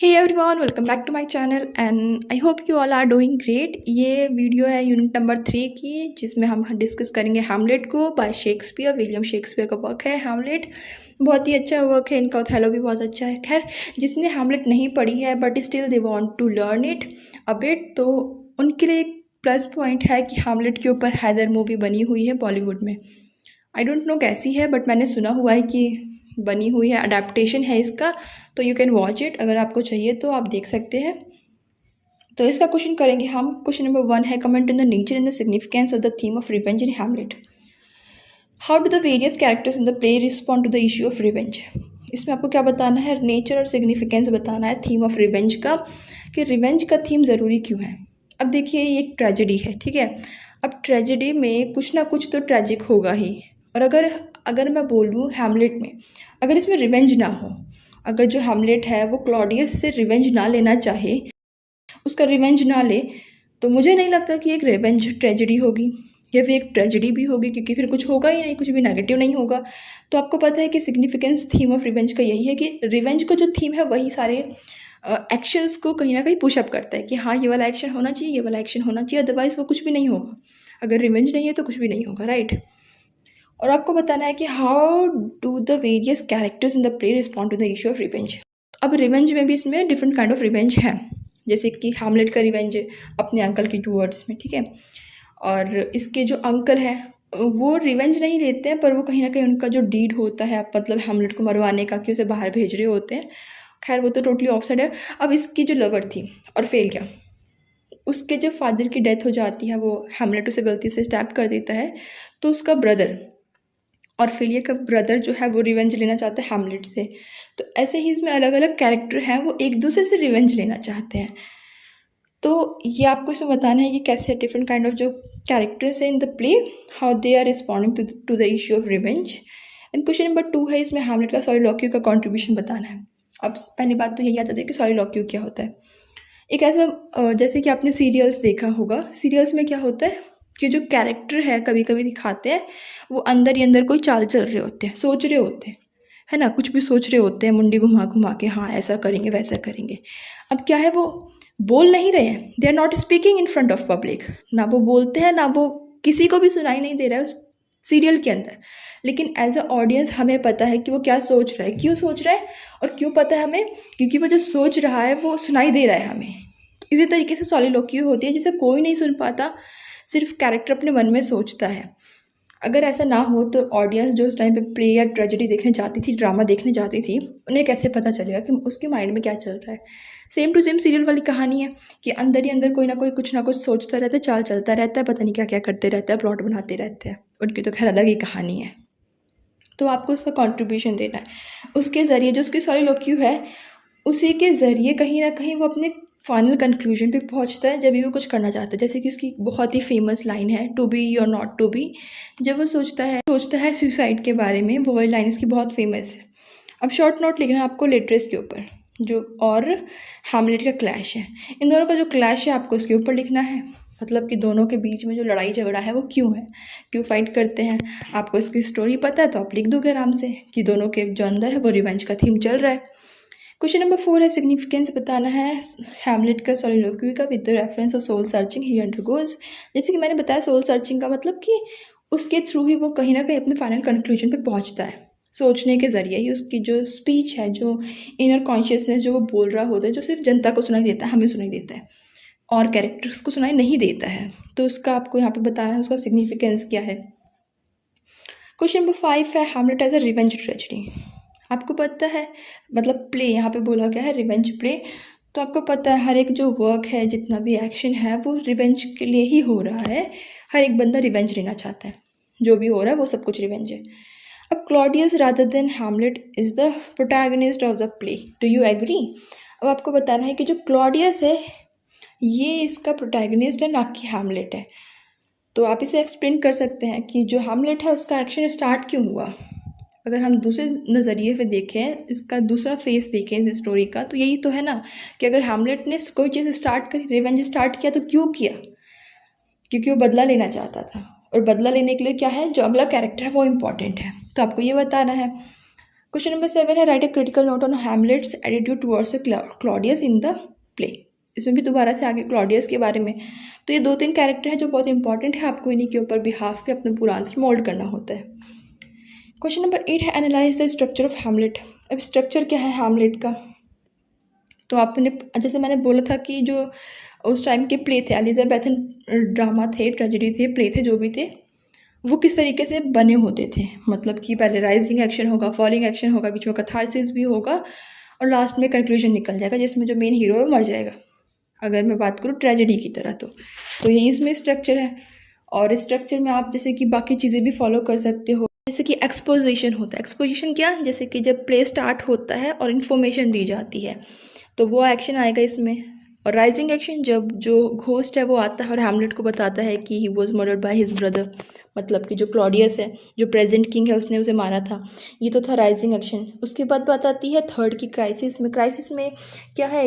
Hey everyone, welcome back to my channel and I hope you all are doing great. ये video है unit number 3 की, जिसमें हम discuss करेंगे Hamlet को बाय शेक्सपियर। विलियम शेक्सपियर का वर्क है हैमलेट। बहुत ही अच्छा वर्क है इनका। ओथेलो भी बहुत अच्छा है। खैर, जिसने हैमलेट नहीं पढ़ी है but still they want to learn it a bit, तो उनके लिए एक प्लस पॉइंट है कि हैमलेट के ऊपर हैदर मूवी बनी हुई है बॉलीवुड में। आई डोंट नो कैसी है, बट मैंने सुना हुआ है कि बनी हुई है, अडेप्टेशन है इसका, तो यू कैन वॉच इट। अगर आपको चाहिए तो आप देख सकते हैं। तो इसका क्वेश्चन करेंगे हम। क्वेश्चन नंबर 1 है, comment in the nature and the significance of the theme of revenge in Hamlet. How do the various characters in the play respond to the issue of revenge. इसमें आपको क्या बताना है, nature और significance बताना है theme of revenge का, कि रिवेंज का थीम ज़रूरी क्यों है। अब देखिए, ये एक ट्रेजेडी है, ठीक है। अब ट्रेजेडी में कुछ ना कुछ तो ट्रेजिक होगा ही। और अगर मैं बोलूँ हैमलेट में, अगर इसमें रिवेंज ना हो, अगर जो हैमलेट है वो क्लॉडियस से रिवेंज ना लेना चाहे, उसका रिवेंज ना ले, तो मुझे नहीं लगता कि एक रिवेंज ट्रेजेडी होगी या फिर एक ट्रेजेडी भी होगी, क्योंकि फिर कुछ होगा ही नहीं, कुछ भी नेगेटिव नहीं होगा। तो आपको पता है कि सिग्निफिकेंस थीम ऑफ रिवेंज का यही है कि रिवेंज का जो थीम है वही सारे एक्शंस को कहीं ना कहीं पुशअप करता है कि हाँ, ये वाला एक्शन होना चाहिए, ये वाला एक्शन होना चाहिए, अदरवाइज वो कुछ भी नहीं होगा। अगर रिवेंज नहीं है तो कुछ भी नहीं होगा, राइट। और आपको बताना है कि how do the various characters in the play respond to the issue of revenge. अब रिवेंज में भी इसमें डिफरेंट काइंड ऑफ रिवेंज है, जैसे कि हैमलेट का रिवेंज अपने अंकल की टूवर्ड्स में, ठीक है। और इसके जो अंकल हैं वो रिवेंज नहीं लेते हैं, पर वो कहीं ना कहीं उनका जो डीड होता है, मतलब हैमलेट को मरवाने का, कि उसे बाहर भेज रहे होते हैं। खैर, वो तो टोटली ऑफसाइड है। अब इसकी जो लवर थी और फेल क्या, उसके जो फादर की डेथ हो जाती है, वो हैमलेट उसे गलती से स्टैप कर देता है, तो उसका ब्रदर और फेलियर का ब्रदर जो है वो रिवेंज लेना चाहता है हैमलेट से। तो ऐसे ही इसमें अलग अलग कैरेक्टर हैं, वो एक दूसरे से रिवेंज लेना चाहते हैं। तो ये आपको इसमें बताना है कि कैसे डिफरेंट काइंड ऑफ जो कैरेक्टर्स हैं in the play, how they are responding to the issue of revenge. And question number 2 है, इसमें हैमलेट का सॉलिलॉक्यू का कॉन्ट्रीब्यूशन बताना है। अब पहली बात तो यही आ जाती है कि सॉलिलॉक्यू क्या होता है। एक ऐसा जैसे कि आपने सीरियल्स देखा होगा, सीरियल्स में क्या होता है कि जो कैरेक्टर है कभी कभी दिखाते हैं वो अंदर ही अंदर कोई चाल चल रहे होते हैं, सोच रहे होते हैं, है ना, कुछ भी सोच रहे होते हैं, मुंडी घुमा घुमा के, हाँ ऐसा करेंगे वैसा करेंगे। अब क्या है, वो बोल नहीं रहे हैं, they are not speaking in front of public. ना वो बोलते हैं, ना वो किसी को भी सुनाई नहीं दे रहा है उस सीरियल के अंदर, लेकिन एज अ ऑडियंस हमें पता है कि वो क्या सोच रहा है, क्यों सोच रहा है, और क्यों पता है हमें, क्योंकि वो जो सोच रहा है वो सुनाई दे रहा है हमें। तो इसी तरीके से सॉलिलोक्यू होती है, जिसे कोई नहीं सुन पाता, सिर्फ कैरेक्टर अपने मन में सोचता है। अगर ऐसा ना हो तो ऑडियंस जो उस टाइम पे प्ले या ट्रेजेडी देखने जाती थी, ड्रामा देखने जाती थी, उन्हें कैसे पता चलेगा कि उसके माइंड में क्या चल रहा है। सेम टू सेम सीरियल वाली कहानी है कि अंदर ही अंदर कोई ना कुछ सोचता रहता है, चाल चलता रहता है, पता नहीं क्या क्या करते रहता है, प्लॉट बनाते रहते हैं। उनकी तो खैर अलग ही कहानी है। तो आपको उसका कॉन्ट्रीब्यूशन देना है, उसके ज़रिए जो उसकी सॉलिलोक्यू है, उसी के ज़रिए कहीं ना कहीं वो अपने फाइनल कंक्लूजन पे पहुंचता है जब भी वो कुछ करना चाहता है। जैसे कि उसकी बहुत ही फेमस लाइन है, टू बी और नॉट टू बी। जब वो सोचता है सुसाइड के बारे में, वो वाली लाइन इसकी बहुत फेमस है। अब शॉर्ट नोट लिखना है आपको लेटरेस के ऊपर, जो और हैमलेट का क्लैश है, इन दोनों का जो क्लैश है आपको उसके ऊपर लिखना है। मतलब कि दोनों के बीच में जो लड़ाई झगड़ा है वो क्यों है, क्यों फाइट करते हैं। आपको इसकी स्टोरी पता है तो आप लिख दोगे आराम से कि दोनों के जो अंदर है वो रिवेंज का थीम चल रहा है। क्वेश्चन नंबर 4 है, सिग्निफिकेंस बताना है हैमलेट का सॉलिलोक्वी का with the reference of soul searching he undergoes. जैसे कि मैंने बताया, सोल सर्चिंग का मतलब कि उसके थ्रू ही वो कहीं ना कहीं अपने फाइनल कंक्लूजन पे पहुंचता है, सोचने के ज़रिए ही। उसकी जो स्पीच है, जो इनर कॉन्शियसनेस जो वो बोल रहा होता है, जो सिर्फ जनता को सुनाई देता है, हमें सुनाई देता है, और कैरेक्टर्स को सुनाई नहीं देता है, तो उसका आपको यहाँ पे बताना है उसका सिग्निफिकेंस क्या है। क्वेश्चन नंबर 5 है, Hamlet as a revenge tragedy. आपको पता है, मतलब प्ले यहाँ पे बोला गया है रिवेंज प्ले, तो आपको पता है हर एक जो वर्क है, जितना भी एक्शन है, वो रिवेंज के लिए ही हो रहा है। हर एक बंदा रिवेंज लेना चाहता है, जो भी हो रहा है वो सब कुछ रिवेंज है। अब Claudius rather than Hamlet is the protagonist of the play, do you agree. अब आपको बताना है कि जो क्लॉडियस है ये इसका प्रोटैगनिस्ट है, ना कि हैमलेट है। तो आप इसे एक्सप्लेन कर सकते हैं कि जो हैमलेट है उसका एक्शन स्टार्ट क्यों हुआ। अगर हम दूसरे नज़रिए से देखें, इसका दूसरा फेस देखें इस स्टोरी का, तो यही तो है ना कि अगर हैमलेट ने कोई चीज़ स्टार्ट करी, रिवेंज स्टार्ट किया, तो क्यों किया, क्योंकि वो बदला लेना चाहता था, और बदला लेने के लिए क्या है, जो अगला कैरेक्टर है वो इम्पॉर्टेंट है। तो आपको ये बताना है। क्वेश्चन नंबर 7 है right a critical note on Hamlet's attitude towards Claudius in the play. इसमें भी दोबारा से आगे क्लॉडियस के बारे में। तो ये 2-3 कैरेक्टर हैं जो बहुत इंपॉर्टेंट है, आपको इन्हीं के ऊपर बिहाफ पे अपना पूरा आंसर मोल्ड करना होता है। क्वेश्चन नंबर 8 है analyse the structure of Hamlet. अब स्ट्रक्चर क्या है हैमलेट का, तो आपने जैसे मैंने बोला था कि जो उस टाइम के प्ले थे, एलिजाबेथन ड्रामा थे, ट्रेजेडी थे, प्ले थे, जो भी थे, वो किस तरीके से बने होते थे। मतलब कि पहले राइजिंग एक्शन होगा, फॉलिंग एक्शन होगा, बीच में कथारसिस भी होगा और लास्ट में कंक्लूजन निकल जाएगा जिसमें जो मेन हीरो है मर जाएगा। अगर मैं बात करूँ ट्रेजेडी की तरह तो यही इसमें स्ट्रक्चर है। और स्ट्रक्चर में आप जैसे कि बाकी चीज़ें भी फॉलो कर सकते हो, जैसे कि एक्सपोजिशन होता है। एक्सपोजिशन क्या, जैसे कि जब प्ले स्टार्ट होता है और इन्फॉर्मेशन दी जाती है तो वो एक्शन आएगा इसमें। और राइजिंग एक्शन, जब जो घोस्ट है वो आता है और हैमलेट को बताता है कि he was murdered by his brother, मतलब कि जो क्लॉडियस है, जो प्रेजेंट किंग है, उसने उसे मारा था। ये तो था राइजिंग एक्शन। उसके बाद बात आती है थर्ड की क्राइसिस में। क्राइसिस में क्या है,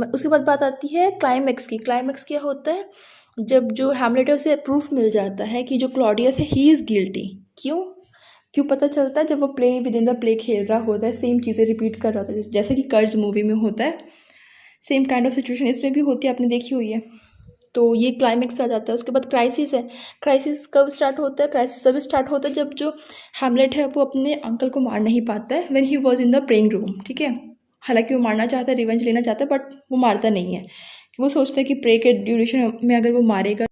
उसके बाद बात आती है क्लाइमैक्स की। क्लाइमैक्स क्या होता है, जब जो हैमलेट है उसे प्रूफ मिल जाता है कि जो क्लॉडियस है ही इज़ गिल्टी। क्यों पता चलता है, जब वो play with in the play खेल रहा होता है, सेम चीज़ें रिपीट कर रहा होता है, जैसे कि कर्ज मूवी में होता है, सेम काइंड ऑफ सिचुएशन इसमें भी होती है, आपने देखी हुई है। तो ये क्लाइमैक्स आ जाता है। उसके बाद क्राइसिस है। क्राइसिस कब स्टार्ट होता है, क्राइसिस तब स्टार्ट होता है जब जो हैमलेट है वो अपने अंकल को मार नहीं पाता है, when he was in the praying room. ठीक है, हालांकि वो मारना चाहता है, रिवेंज लेना चाहता है, बट वो मारता नहीं है। वो सोचता है कि प्रे के ड्यूरेशन में अगर वो मारेगा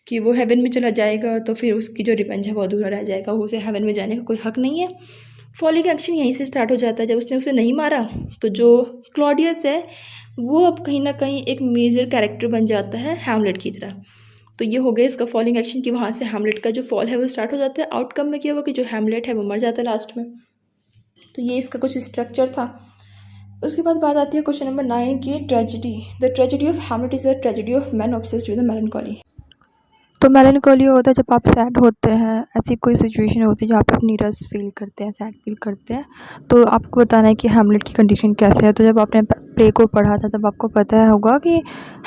कि वो हेवन में चला जाएगा तो फिर उसकी जो रिवेंज है वो अधूरा रह जाएगा, वो उसे हेवन में जाने का कोई हक नहीं है। फॉलिंग एक्शन यहीं से स्टार्ट हो जाता है। जब उसने उसे नहीं मारा तो जो क्लॉडियस है वो अब कहीं ना कहीं एक मेजर कैरेक्टर बन जाता है हैमलेट की तरह। तो ये हो गया इसका फॉलिंग एक्शन कि वहाँ से हैमलेट का जो फॉल है वो स्टार्ट हो जाता है। आउटकम में क्या हुआ कि जो हैमलेट है वो मर जाता है लास्ट में। तो ये इसका कुछ स्ट्रक्चर था। उसके बाद बात आती है क्वेश्चन नंबर 9 की tragedy. The tragedy of Hamlet is a tragedy of man obsessed with the melancholy. तो मेलनकॉली होता है जब आप सैड होते हैं, ऐसी कोई सिचुएशन होती है जहाँ पे आप नीरस फील करते हैं, सैड फील करते हैं। तो आपको बताना है कि हैमलेट की कंडीशन कैसे है। तो जब आपने प्ले को पढ़ा था तब आपको पता होगा कि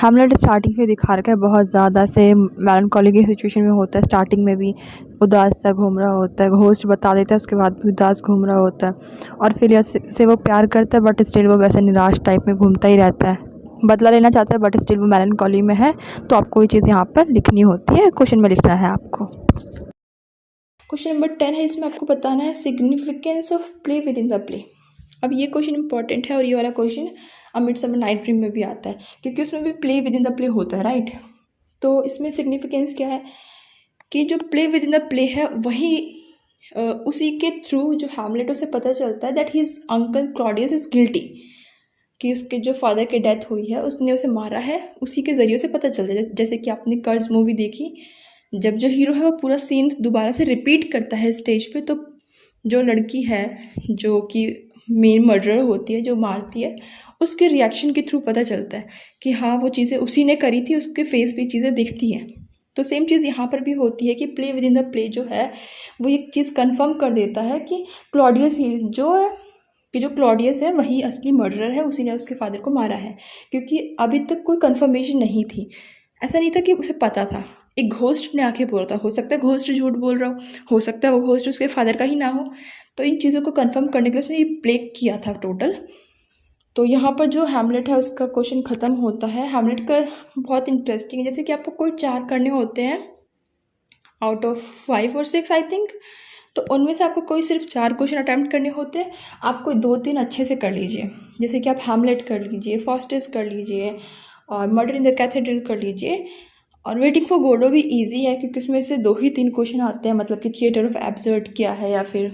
हैमलेट स्टार्टिंग में दिखा रखा है बहुत ज़्यादा से मेलनकॉली की सिचुएशन में होता है। स्टार्टिंग में भी उदास सा घूम रहा होता है, घोस्ट बता देता है, उसके बाद भी उदास घूम रहा होता है। और फिर से वो प्यार करता है बट स्टिल वो वैसे निराश टाइप में घूमता ही रहता है, बदला लेना चाहता है बट स्टिल वो मेलनकॉली में है। तो आपको ये चीज़ यहाँ पर लिखनी होती है, क्वेश्चन में लिखना है आपको। क्वेश्चन नंबर 10 है, इसमें आपको बताना है significance of play with in the play. अब ये क्वेश्चन इंपॉर्टेंट है और ये वाला क्वेश्चन अ मिडसमर नाइट ड्रीम में भी आता है, क्योंकि उसमें भी play with in the play होता है, राइट। तो इसमें सिग्निफिकेंस क्या है कि जो play with in the play है वही उसी के थ्रू जो हैमलेट उसे पता चलता है that his uncle Claudius is guilty, कि उसके जो फादर की डेथ हुई है उसने उसे मारा है, उसी के ज़रिए से पता चलता है। जैसे कि आपने कर्ज मूवी देखी, जब जो हीरो है वो पूरा सीन दोबारा से रिपीट करता है स्टेज पे, तो जो लड़की है जो कि मेन मर्डरर होती है, जो मारती है, उसके रिएक्शन के थ्रू पता चलता है कि हाँ वो चीज़ें उसी ने करी थी, उसके फेस पे चीज़ें दिखती हैं। तो सेम चीज़ यहाँ पर भी होती है कि play with in the play जो है वो एक चीज़ कन्फर्म कर देता है कि क्लॉडियस ही जो है, कि जो क्लॉडियस है वही असली मर्डरर है, उसी ने उसके फादर को मारा है। क्योंकि अभी तक कोई कंफर्मेशन नहीं थी, ऐसा नहीं था कि उसे पता था। एक घोस्ट ने आके बोला था, हो सकता है घोस्ट झूठ बोल रहा हो सकता है वो घोस्ट उसके फादर का ही ना हो। तो इन चीज़ों को कंफर्म करने के लिए उसने ये प्ले किया था टोटल। तो यहाँ पर जो हैमलेट है उसका क्वेश्चन ख़त्म होता है। हैमलेट का बहुत इंटरेस्टिंग है, जैसे कि आपको कोई 4 करने होते हैं आउट ऑफ 5 और 6 आई थिंक, तो उनमें से आपको कोई सिर्फ 4 क्वेश्चन अटैम्प्ट करने होते हैं। आप कोई 2-3 अच्छे से कर लीजिए, जैसे कि आप हैमलेट कर लीजिए, फास्टेस्ट कर लीजिए और मर्डर इन द कैथेड्रल कर लीजिए। और वेटिंग फॉर गोडो भी इजी है क्योंकि उसमें से 2 ही 3 क्वेश्चन आते हैं, मतलब कि थिएटर ऑफ एब्सर्ड क्या है, या फिर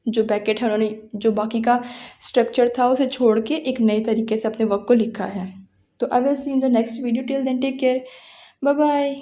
जो बैकेट है उन्होंने जो बाकी का स्ट्रक्चर था उसे छोड़ के एक नए तरीके से अपने वर्क को लिखा है। तो I will see in the next video, till then take care, bye bye.